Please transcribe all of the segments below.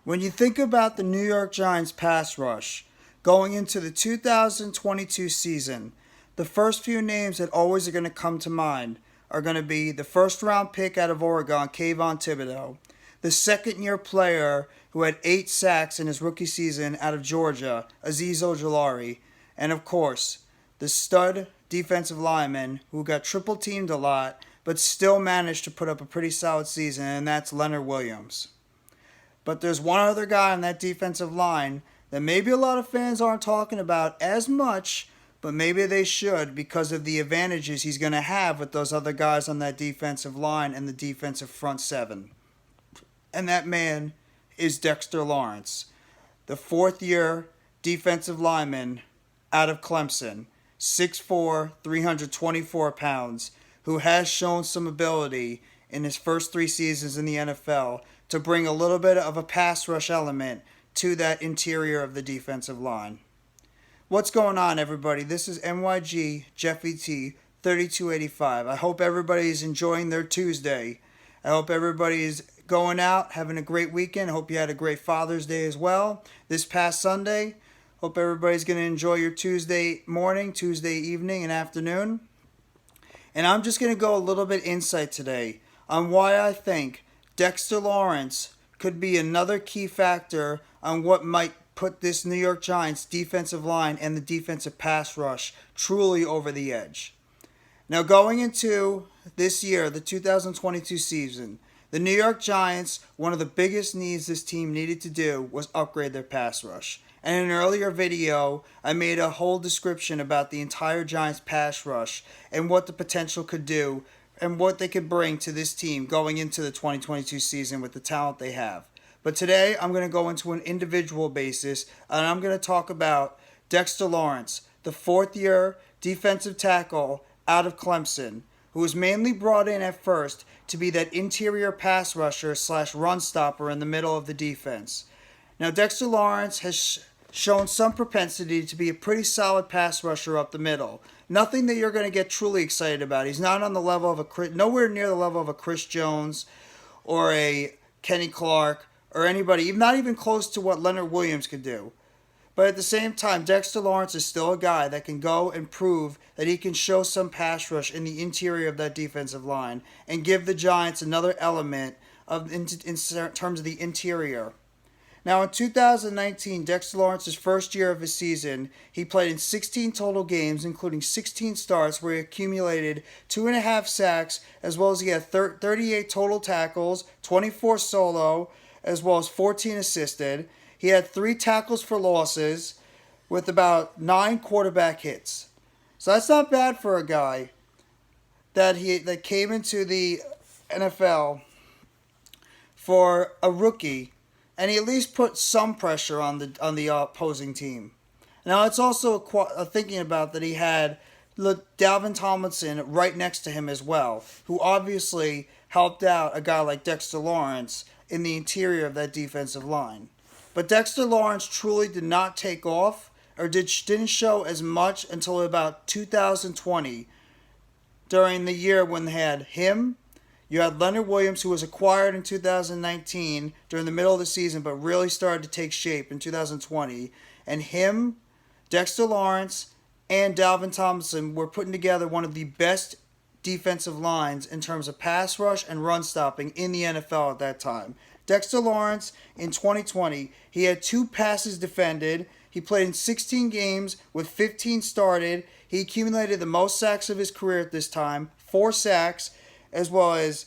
When you think about the New York Giants pass rush going into the 2022 season, the first few names that always are going to come to mind are going to be the first round pick out of Oregon, Kayvon Thibodeau, the second year player who had 8 sacks in his rookie season out of Georgia, Azeez Ojulari, and of course, the stud defensive lineman who got triple teamed a lot but still managed to put up a pretty solid season, and that's Leonard Williams. But there's one other guy on that defensive line that maybe a lot of fans aren't talking about as much, but maybe they should because of the advantages he's going to have with those other guys on that defensive line and the defensive front seven. And that man is Dexter Lawrence, the fourth-year defensive lineman out of Clemson, 6'4", 324 pounds, who has shown some ability in his first 3 seasons in the NFL to bring a little bit of a pass rush element to that interior of the defensive line. What's going on, everybody? This is NYG Jeffy T 3285. I hope everybody's enjoying their Tuesday. I hope everybody's going out, having a great weekend. I hope you had a great Father's Day as well this past Sunday. Hope everybody's going to enjoy your Tuesday morning, Tuesday evening, and afternoon. And I'm just going to go a little bit insight today on why I think Dexter Lawrence could be another key factor on what might put this New York Giants defensive line and the defensive pass rush truly over the edge. Now, going into this year, the 2022 season, the New York Giants, one of the biggest needs this team needed to do was upgrade their pass rush. And in an earlier video, I made a whole description about the entire Giants pass rush and what the potential could do and what they could bring to this team going into the 2022 season with the talent they have. But today, I'm going to go into an individual basis, and I'm going to talk about Dexter Lawrence, the fourth-year defensive tackle out of Clemson, who was mainly brought in at first to be that interior pass rusher / run stopper in the middle of the defense. Now, Dexter Lawrence has shown some propensity to be a pretty solid pass rusher up the middle. Nothing that you're going to get truly excited about. He's not on the level of nowhere near the level of a Chris Jones or a Kenny Clark or anybody, not even close to what Leonard Williams could do. But at the same time, Dexter Lawrence is still a guy that can go and prove that he can show some pass rush in the interior of that defensive line and give the Giants another element in terms of the interior. Now, in 2019, Dexter Lawrence's first year of his season, he played in 16 total games, including 16 starts, where he accumulated 2.5 sacks, as well as he had 38 total tackles, 24 solo, as well as 14 assisted. He had 3 tackles for losses with about 9 quarterback hits. So that's not bad for a guy that came into the NFL for a rookie, and he at least put some pressure on the opposing team. Now, it's also thinking about that he had Dalvin Tomlinson right next to him as well, who obviously helped out a guy like Dexter Lawrence in the interior of that defensive line. But Dexter Lawrence truly did not take off or didn't show as much until about 2020, during the year when they had him. You had Leonard Williams, who was acquired in 2019 during the middle of the season, but really started to take shape in 2020. And him, Dexter Lawrence, and Dalvin Tomlinson were putting together one of the best defensive lines in terms of pass rush and run stopping in the NFL at that time. Dexter Lawrence, in 2020, he had 2 passes defended. He played in 16 games with 15 started. He accumulated the most sacks of his career at this time, 4 sacks, as well as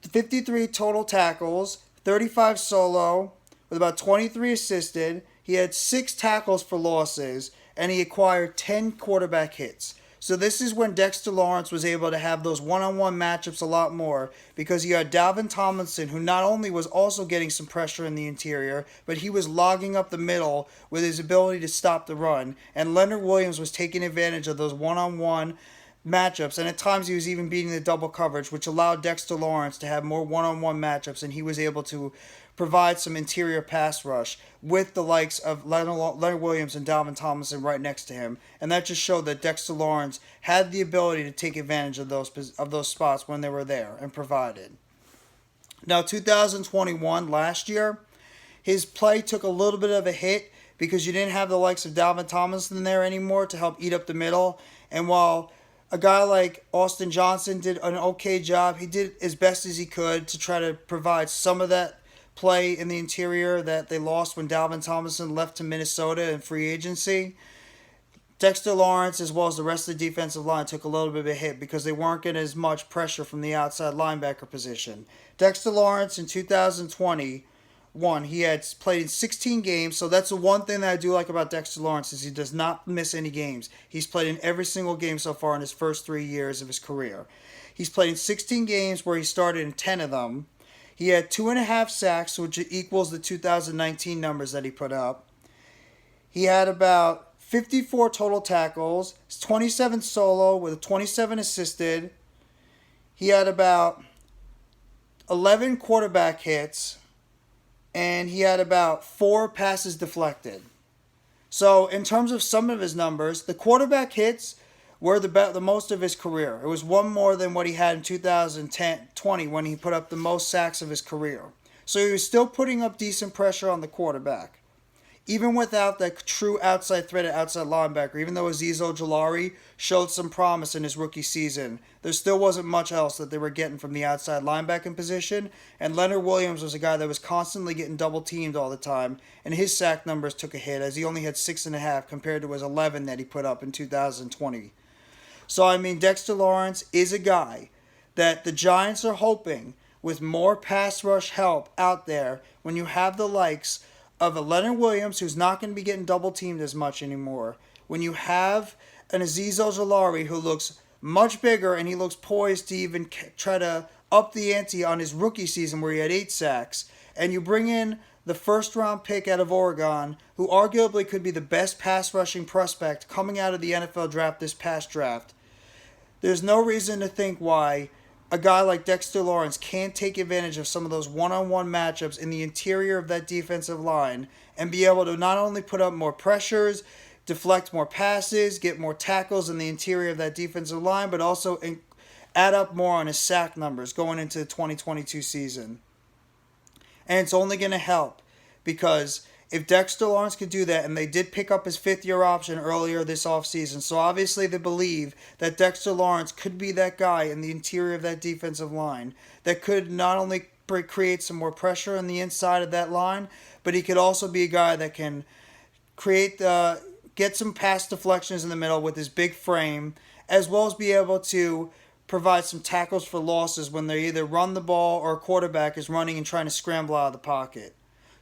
53 total tackles, 35 solo, with about 23 assisted. He had 6 tackles for losses, and he acquired 10 quarterback hits. So this is when Dexter Lawrence was able to have those one-on-one matchups a lot more, because you had Dalvin Tomlinson, who not only was also getting some pressure in the interior, but he was logging up the middle with his ability to stop the run, and Leonard Williams was taking advantage of those one-on-one matchups, and at times he was even beating the double coverage, which allowed Dexter Lawrence to have more one-on-one matchups, and he was able to provide some interior pass rush with the likes of Leonard Williams and Dalvin Tomlinson right next to him. And that just showed that Dexter Lawrence had the ability to take advantage of those spots when they were there and provided. Now, 2021, last year, his play took a little bit of a hit because you didn't have the likes of Dalvin Tomlinson there anymore to help eat up the middle. And while a guy like Austin Johnson did an okay job, he did as best as he could to try to provide some of that play in the interior that they lost when Dalvin Tomlinson left to Minnesota in free agency. Dexter Lawrence, as well as the rest of the defensive line, took a little bit of a hit because they weren't getting as much pressure from the outside linebacker position. Dexter Lawrence in 2021, he had played in 16 games, so that's the one thing that I do like about Dexter Lawrence is he does not miss any games. He's played in every single game so far in his first 3 years of his career. He's played in 16 games where he started in 10 of them. He had 2.5 sacks, which equals the 2019 numbers that he put up. He had about 54 total tackles, 27 solo with 27 assisted. He had about 11 quarterback hits, and he had about 4 passes deflected. So in terms of some of his numbers, the quarterback hits were the most of his career. It was one more than what he had in 2020 when he put up the most sacks of his career. So he was still putting up decent pressure on the quarterback. Even without that true outside threat at outside linebacker, even though Azeez Ojulari showed some promise in his rookie season, there still wasn't much else that they were getting from the outside linebacking position, and Leonard Williams was a guy that was constantly getting double teamed all the time, and his sack numbers took a hit as he only had 6.5 compared to his 11 that he put up in 2020. So, I mean, Dexter Lawrence is a guy that the Giants are hoping, with more pass rush help out there, when you have the likes of a Leonard Williams who's not going to be getting double teamed as much anymore, when you have an Azeez Ojulari who looks much bigger and he looks poised to even try to up the ante on his rookie season where he had 8 sacks, and you bring in the first round pick out of Oregon, who arguably could be the best pass rushing prospect coming out of the NFL draft this past draft, there's no reason to think why a guy like Dexter Lawrence can't take advantage of some of those one-on-one matchups in the interior of that defensive line and be able to not only put up more pressures, deflect more passes, get more tackles in the interior of that defensive line, but also add up more on his sack numbers going into the 2022 season. And it's only going to help because if Dexter Lawrence could do that, and they did pick up his 5th-year option earlier this offseason, so obviously they believe that Dexter Lawrence could be that guy in the interior of that defensive line that could not only create some more pressure on the inside of that line, but he could also be a guy that can get some pass deflections in the middle with his big frame, as well as be able to provide some tackles for losses when they either run the ball or a quarterback is running and trying to scramble out of the pocket.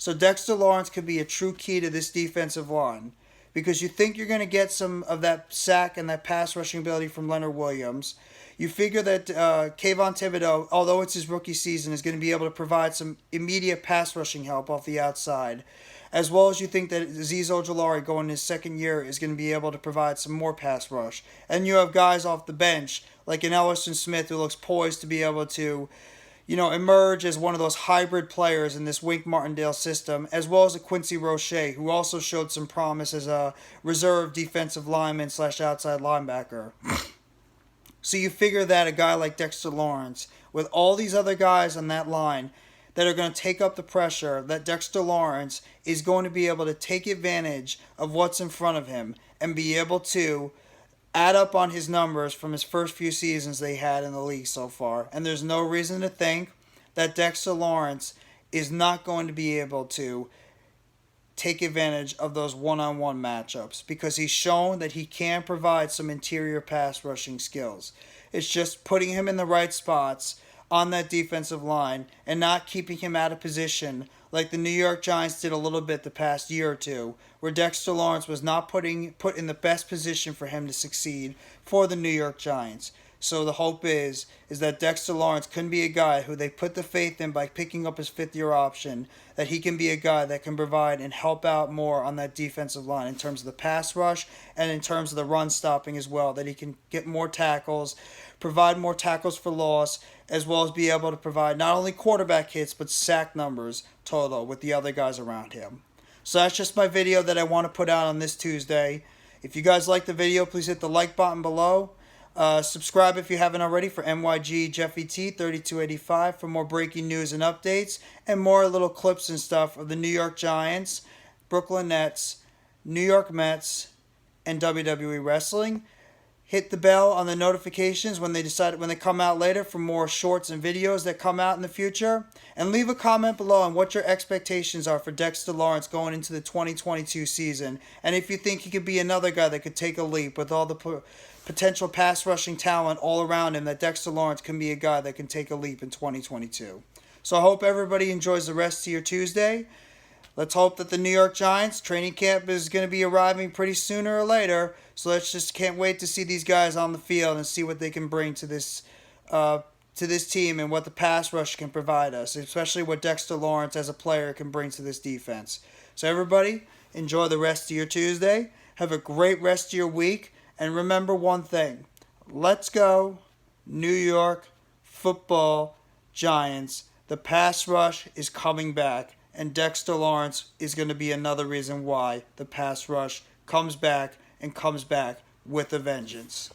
So Dexter Lawrence could be a true key to this defensive line because you think you're going to get some of that sack and that pass rushing ability from Leonard Williams. You figure that Kayvon Thibodeau, although it's his rookie season, is going to be able to provide some immediate pass rushing help off the outside, as well as you think that Azeez Ojulari going in his 2nd year is going to be able to provide some more pass rush. And you have guys off the bench like an Ellison Smith who looks poised to be able to emerge as one of those hybrid players in this Wink Martindale system, as well as a Quincy Roche, who also showed some promise as a reserve defensive lineman / outside linebacker. So you figure that a guy like Dexter Lawrence, with all these other guys on that line that are going to take up the pressure, that Dexter Lawrence is going to be able to take advantage of what's in front of him and be able to add up on his numbers from his first few seasons they had in the league so far. And there's no reason to think that Dexter Lawrence is not going to be able to take advantage of those one-on-one matchups because he's shown that he can provide some interior pass rushing skills. It's just putting him in the right spots on that defensive line and not keeping him out of position like the New York Giants did a little bit the past year or two, where Dexter Lawrence was not put in the best position for him to succeed for the New York Giants. So the hope is that Dexter Lawrence can be a guy who they put the faith in by picking up his 5th-year option, that he can be a guy that can provide and help out more on that defensive line in terms of the pass rush and in terms of the run stopping as well, that he can get more tackles, provide more tackles for loss, as well as be able to provide not only quarterback hits but sack numbers total with the other guys around him. So that's just my video that I want to put out on this Tuesday. If you guys like the video, please hit the like button below. Subscribe if you haven't already for NYG Jeffy T 3285 for more breaking news and updates and more little clips and stuff of the New York Giants, Brooklyn Nets, New York Mets, and WWE Wrestling. Hit the bell on the notifications when they come out later for more shorts and videos that come out in the future. And leave a comment below on what your expectations are for Dexter Lawrence going into the 2022 season. And if you think he could be another guy that could take a leap with all the potential pass rushing talent all around him, that Dexter Lawrence can be a guy that can take a leap in 2022. So I hope everybody enjoys the rest of your Tuesday. Let's hope that the New York Giants training camp is going to be arriving pretty sooner or later. So can't wait to see these guys on the field and see what they can bring to this team and what the pass rush can provide us, especially what Dexter Lawrence as a player can bring to this defense. So everybody, enjoy the rest of your Tuesday. Have a great rest of your week. And remember one thing. Let's go, New York Football Giants. The pass rush is coming back. And Dexter Lawrence is going to be another reason why the pass rush comes back and comes back with a vengeance.